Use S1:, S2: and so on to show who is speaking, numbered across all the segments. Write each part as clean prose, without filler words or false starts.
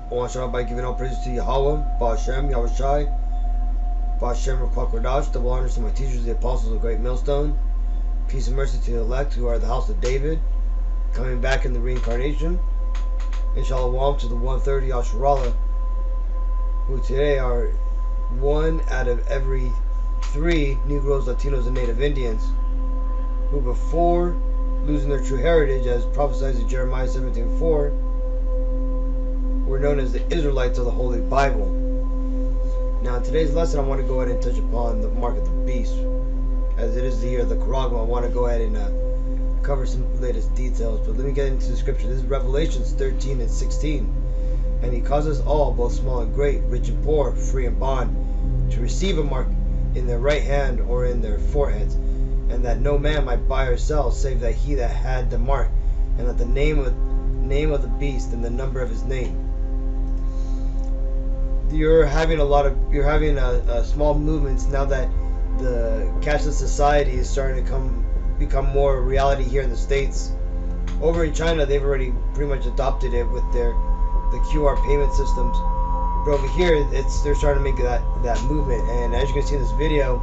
S1: I want to start out by giving all praises to Yahweh, Ba'ashem, Yahushai, Ba'ashem, Ruach Kodash, double honors to my teachers, the apostles of the great millstone. Peace and mercy to the elect who are the house of David, coming back in the reincarnation. And shalom to the 130 Asherallah, who today are 1 out of every 3 Negroes, Latinos, and Native Indians, who before losing their true heritage, as prophesied in Jeremiah 17:4, were known as the Israelites of the Holy Bible. Now in today's lesson I want to go ahead and touch upon the mark of the beast. As it is the year of the Karagma, I want to go ahead and cover some latest details. But let me get into the scripture. This is Revelations 13 and 16. And he causes all, both small and great, rich and poor, free and bond, to receive a mark in their right hand or in their foreheads, and that no man might buy or sell save that he that had the mark, and that the name of the beast and the number of his name. You're having small movements now that the Cashless Society is starting to become more a reality here in the States. Over in China, they've already pretty much adopted it with the QR payment systems. But over here, they're starting to make that movement. And as you can see in this video,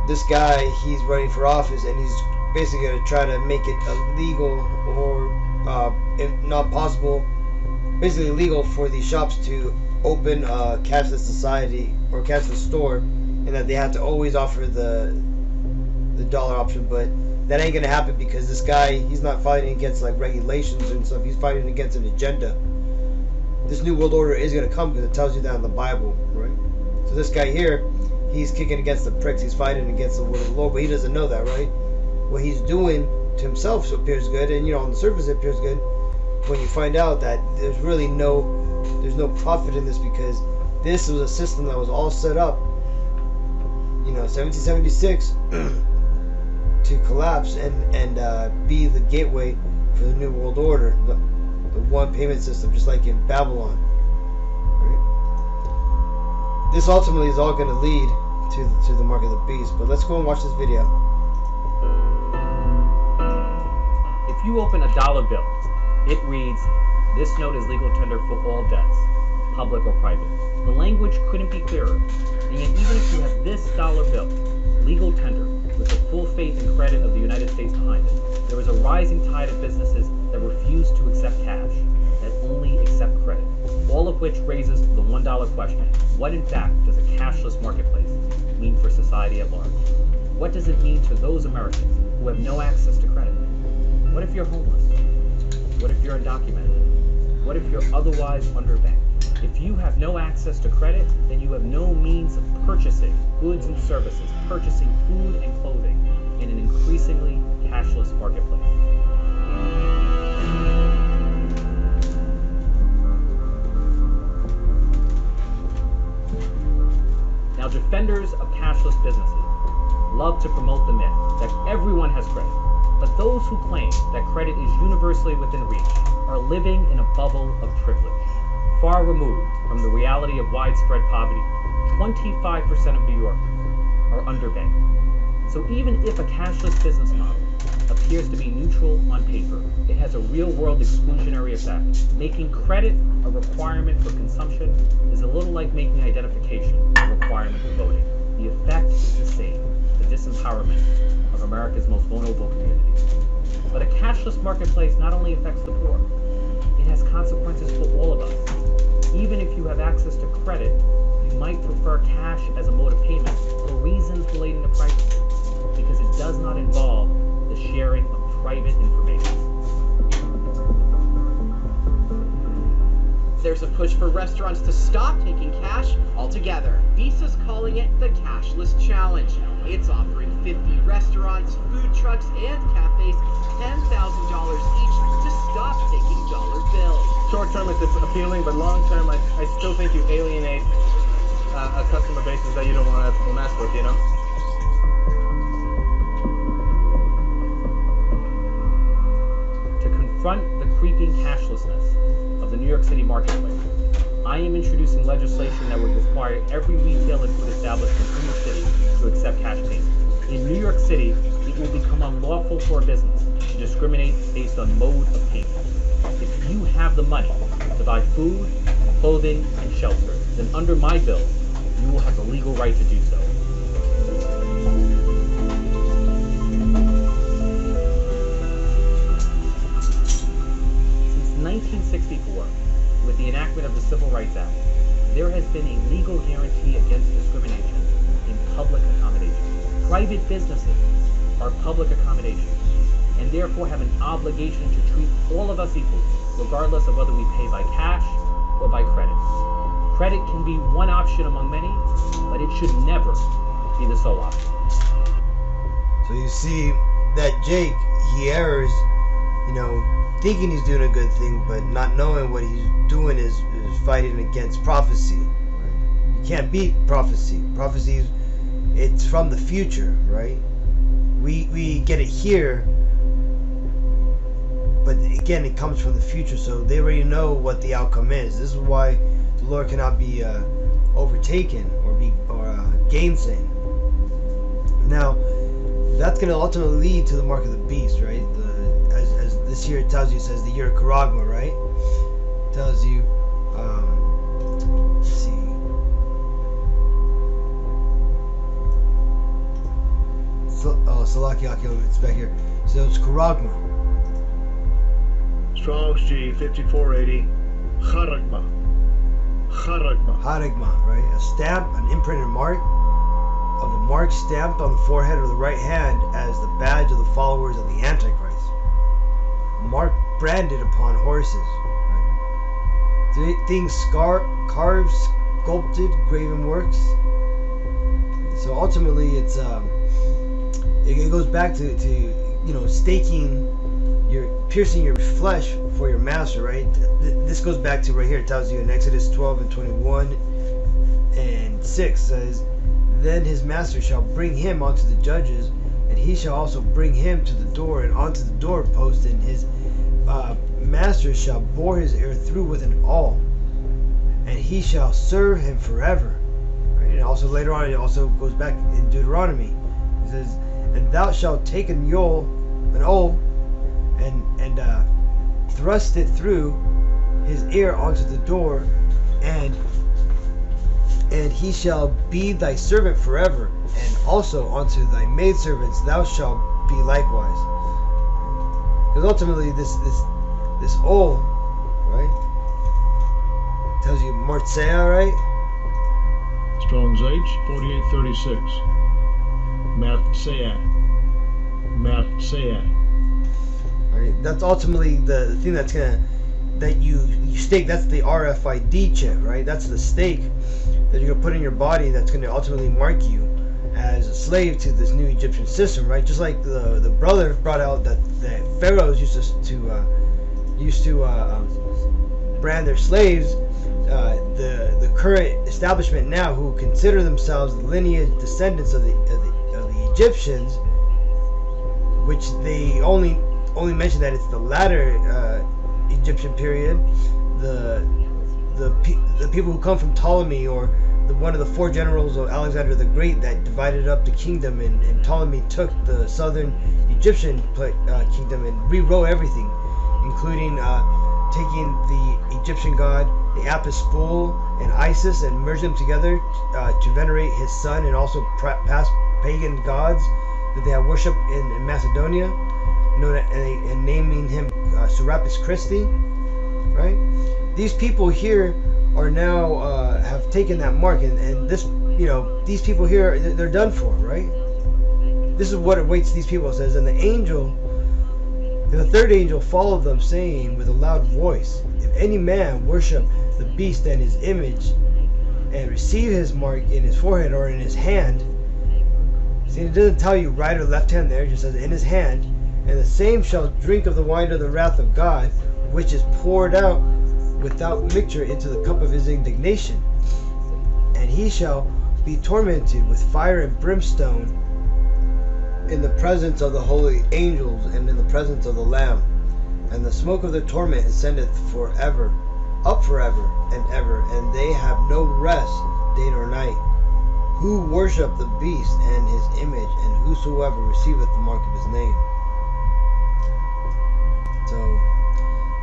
S1: this guy, he's running for office, and he's basically going to try to make it illegal, or if not possible, basically illegal for these shops to open a cashless society or cashless store, and that they have to always offer the dollar option. But that ain't gonna happen, because this guy, he's not fighting against like regulations and stuff. He's fighting against an agenda. This new world order is gonna come, because it tells you that in the Bible, right? So this guy here, he's kicking against the pricks. He's fighting against the word of the Lord, but he doesn't know that, right? What he's doing to himself appears good, and on the surface it appears good. When you find out that there's really no profit in this, because this was a system that was all set up, 1776, to collapse and be the gateway for the new world order, the one payment system, just like in Babylon. Right? This ultimately is all going to lead to the mark of the beast. But let's go and watch this video.
S2: If you open a dollar bill, it reads, "This note is legal tender for all debts, public or private." The language couldn't be clearer. And yet, even if you have this dollar bill, legal tender, with the full faith and credit of the United States behind it, there is a rising tide of businesses that refuse to accept cash, that only accept credit. All of which raises the $1 question. What in fact does a cashless marketplace mean for society at large? What does it mean to those Americans who have no access to credit? What if you're homeless? What if you're undocumented? What if you're otherwise underbanked? If you have no access to credit, then you have no means of purchasing goods and services, purchasing food and clothing in an increasingly cashless marketplace. Now, defenders of cashless businesses love to promote the myth that everyone has credit. But those who claim that credit is universally within reach are living in a bubble of privilege, far removed from the reality of widespread poverty. 25% of New Yorkers are underbanked. So even if a cashless business model appears to be neutral on paper, it has a real-world exclusionary effect. Making credit a requirement for consumption is a little like making identification a requirement for voting. The effect is the same: the disempowerment of America's most vulnerable communities. But a cashless marketplace not only affects the poor, it has consequences for all of us. Even if you have access to credit, you might prefer cash as a mode of payment for reasons relating to privacy, because it does not involve the sharing of private information.
S3: There's a push for restaurants to stop taking cash altogether. Visa's calling it the Cashless Challenge. It's offering 50 restaurants, food trucks, and cafes $10,000 each to stop taking dollar bills.
S4: Short term, it's appealing, but long term, I still think you alienate a customer bases that you don't want to mess with,
S2: To confront the creeping cashlessness of the New York City marketplace, I am introducing legislation that would require every retail and food establishment in the city to accept cash payments. In New York City, it will become unlawful for a business to discriminate based on mode of payment. If you have the money to buy food, clothing, and shelter, then under my bill, you will have the legal right to do so. Since 1964, with the enactment of the Civil Rights Act, there has been a legal guarantee against discrimination in public accommodations. Private businesses are public accommodations, and therefore have an obligation to treat all of us equally, regardless of whether we pay by cash or by credit. Credit can be one option among many, but it should never be the sole option.
S1: So you see that Jake, he errs, thinking he's doing a good thing, but not knowing what he's doing is fighting against prophecy. Right? You can't beat prophecy. Prophecy, it's from the future, right? We get it here, but again, it comes from the future, so they already know what the outcome is. This is why the Lord cannot be overtaken or gainsaid. Now, that's going to ultimately lead to the mark of the beast, right? As this here tells you, it says the year of Charagma, right? It tells you, let's see. Salaki, it's back here. So it's Charagma.
S5: Strong's G 5480. Charagma.
S1: Charagma, right? A stamp, an imprinted mark of the mark stamped on the forehead or the right hand as the badge of the followers of the Antichrist. Mark branded upon horses. Right? Things carved, sculpted, graven works. So ultimately, it goes back to staking, piercing your flesh for your master, right? This goes back to right here. It tells you in Exodus 12 and 21 and 6 says, "Then his master shall bring him unto the judges, and he shall also bring him to the door and onto the doorpost, and his master shall bore his ear through with an awl, and he shall serve him forever." Right? And also later on, it also goes back in Deuteronomy. It says, "And thou shalt take an awl, and thrust it through his ear onto the door, and he shall be thy servant forever, and also unto thy maidservants thou shalt be likewise." Because ultimately, this owl, right, tells you Martzea, right?
S5: Strong's H 4836. Mathsea.
S1: Right? That's ultimately the thing that you stake. That's the RFID chip, right? That's the stake that you're gonna put in your body. That's gonna ultimately mark you as a slave to this new Egyptian system, right? Just like the brother brought out that pharaohs used to brand their slaves. The current establishment now, who consider themselves the lineage descendants of the Egyptians, which they only mention that it's the latter Egyptian period, the people who come from Ptolemy, or one of the 4 generals of Alexander the Great that divided up the kingdom, and Ptolemy took the southern Egyptian kingdom and rewrote everything, including taking the Egyptian god, the Apis spool, and Isis, and merged them together to venerate his son, and also past pagan gods that they had worshipped in Macedonia, and naming him Serapis Christi, right? These people here are now have taken that mark, and this, these people here, they're done for, right? This is what awaits these people. It says, "And the third angel followed them, saying with a loud voice, If any man worship the beast and his image, and receive his mark in his forehead or in his hand." See, it doesn't tell you right or left hand there, it just says in his hand. "And the same shall drink of the wine of the wrath of God, which is poured out without mixture into the cup of his indignation. And he shall be tormented with fire and brimstone in the presence of the holy angels and in the presence of the Lamb. And the smoke of their torment ascendeth forever, up forever and ever, and they have no rest day nor night, who worship the beast and his image, and whosoever receiveth the mark of his name." So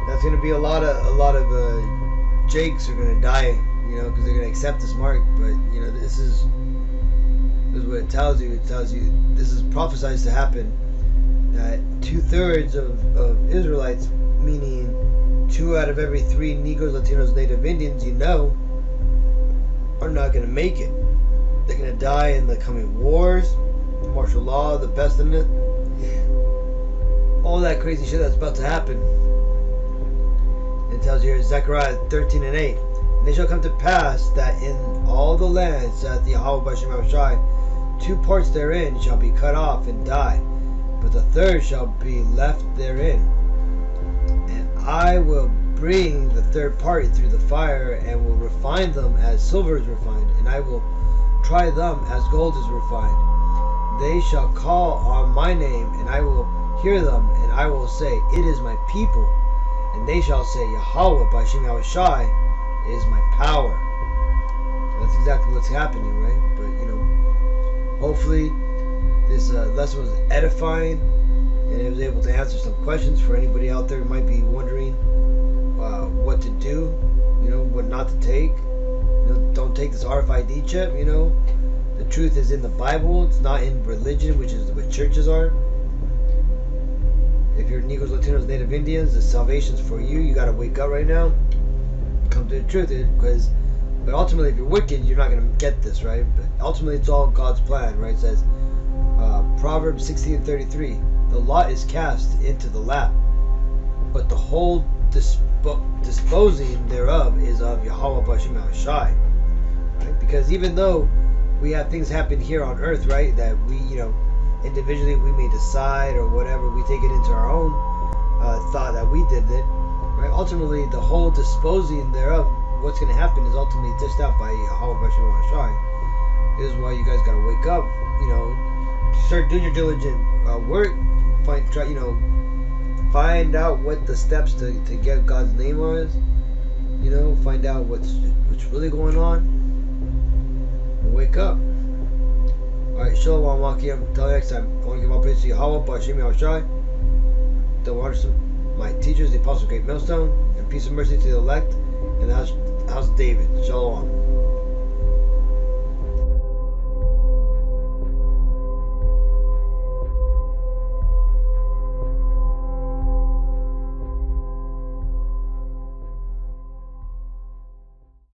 S1: That's gonna be a lot of Jakes are gonna die, you know, because they're gonna accept this mark. But you know, this is what it tells you. It tells you this is prophesied to happen. That 2/3 of Israelites, meaning 2 out of every 3 Negroes, Latinos, Native Indians, you know, are not gonna make it. They're gonna die in the coming wars, the martial law, the pestilence, all that crazy shit that's about to happen. It tells you here, Zechariah 13:8, and it shall come to pass that in all the lands that the Yahweh B'Shem Yahushai, 2 parts therein shall be cut off and die, but the third shall be left therein. And I will bring the third part through the fire, and will refine them as silver is refined, and I will try them as gold is refined. They shall call on my name, and I will hear them, and I will say, it is my people. And they shall say, Yahweh B'Shem Yahushai is my power. That's exactly what's happening, right? But, you know, hopefully this lesson was edifying, and it was able to answer some questions for anybody out there who might be wondering what to do, you know, what not to take. You know, don't take this RFID chip, you know. The truth is in the Bible. It's not in religion, which is what churches are. If you're Negroes, Latinos, Native Indians, the salvation's for you. You got to wake up right now. Come to the truth, but ultimately, if you're wicked, you're not going to get this, right? But ultimately, it's all God's plan, right? It says, Proverbs 16:33, the lot is cast into the lap, but the whole disposing thereof is of Yahweh B'Shem Yahushai, right? Because even though we have things happen here on earth, right, that we, you know, individually we may decide or whatever, we take it into our own thought that we did it, right? Ultimately, the whole disposing thereof, what's going to happen is ultimately dished out by Yahweh B'Shem Yahushai. This is why you guys got to wake up, you know, start doing your diligent work, find out what the steps to get God's name was, you know, find out what's really going on, and wake up. Alright, Shalom Makim. Until next time, I want to give all praise to Yahweh B'Shem Yahushai, the waters, my teachers, the Apostle Great Millstone, and peace and mercy to the elect and the house of David. Shalom.